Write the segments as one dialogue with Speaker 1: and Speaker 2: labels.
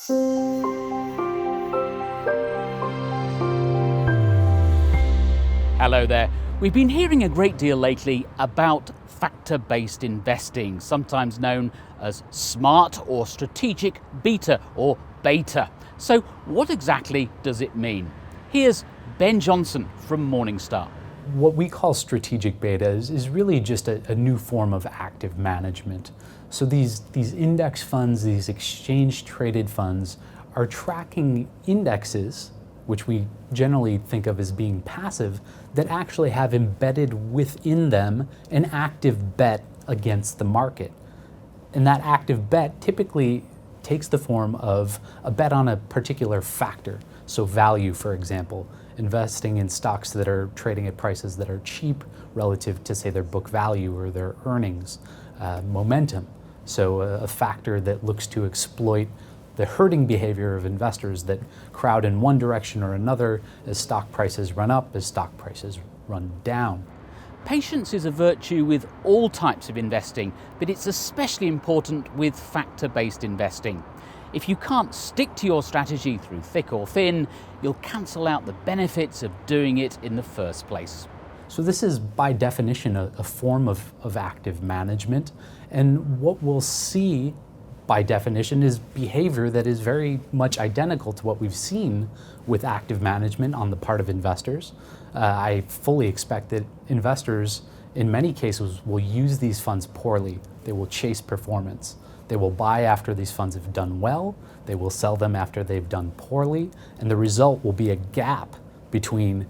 Speaker 1: Hello there. We've been hearing a great deal lately about factor-based investing, sometimes known as smart or strategic beta or beta. So what exactly does it mean? Here's Ben Johnson from Morningstar.
Speaker 2: What we call strategic beta is really just a new form of active management. So these index funds, these exchange-traded funds, are tracking indexes, which we generally think of as being passive, that actually have embedded within them an active bet against the market. And that active bet typically takes the form of a bet on a particular factor. So value, for example, investing in stocks that are trading at prices that are cheap relative to, say, their book value or their earnings. Momentum, so a factor that looks to exploit the herding behavior of investors that crowd in one direction or another as stock prices run up, as stock prices run down.
Speaker 1: Patience is a virtue with all types of investing, but it's especially important with factor-based investing. If you can't stick to your strategy through thick or thin, you'll cancel out the benefits of doing it in the first place.
Speaker 2: So this is by definition a form of active management, and what we'll see by definition is behavior that is very much identical to what we've seen with active management on the part of investors. I fully expect that investors in many cases will use these funds poorly. They will chase performance. They will buy after these funds have done well, they will sell them after they've done poorly, and the result will be a gap between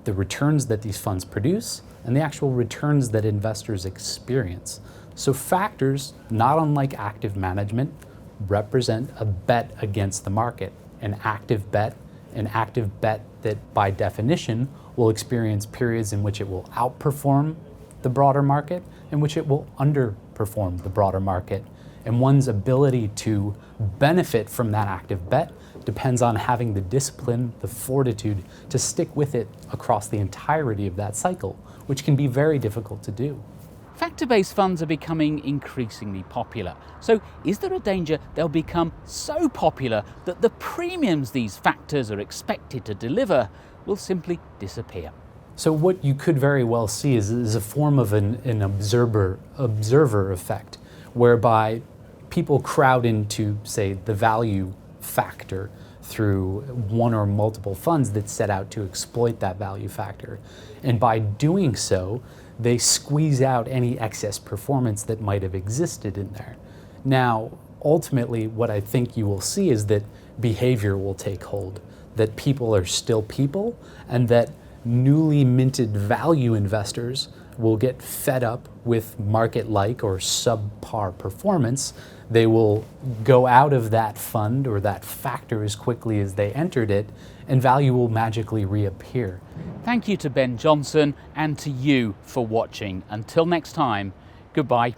Speaker 2: the returns that these funds produce and the actual returns that investors experience. So factors, not unlike active management, represent a bet against the market, an active bet that by definition will experience periods in which it will outperform the broader market, in which it will underperform the broader market. And one's ability to benefit from that active bet depends on having the discipline, the fortitude to stick with it across the entirety of that cycle, which can be very difficult to do.
Speaker 1: Factor-based funds are becoming increasingly popular. So is there a danger they'll become so popular that the premiums these factors are expected to deliver will simply disappear?
Speaker 2: So what you could very well see is a form of an observer effect, whereby people crowd into, say, the value factor through one or multiple funds that set out to exploit that value factor. And by doing so, they squeeze out any excess performance that might have existed in there. Now, ultimately, what I think you will see is that behavior will take hold, that people are still people, and that newly minted value investors will get fed up with market-like or subpar performance. They will go out of that fund or that factor as quickly as they entered it, and value will magically reappear.
Speaker 1: Thank you to Ben Johnson and to you for watching. Until next time, goodbye.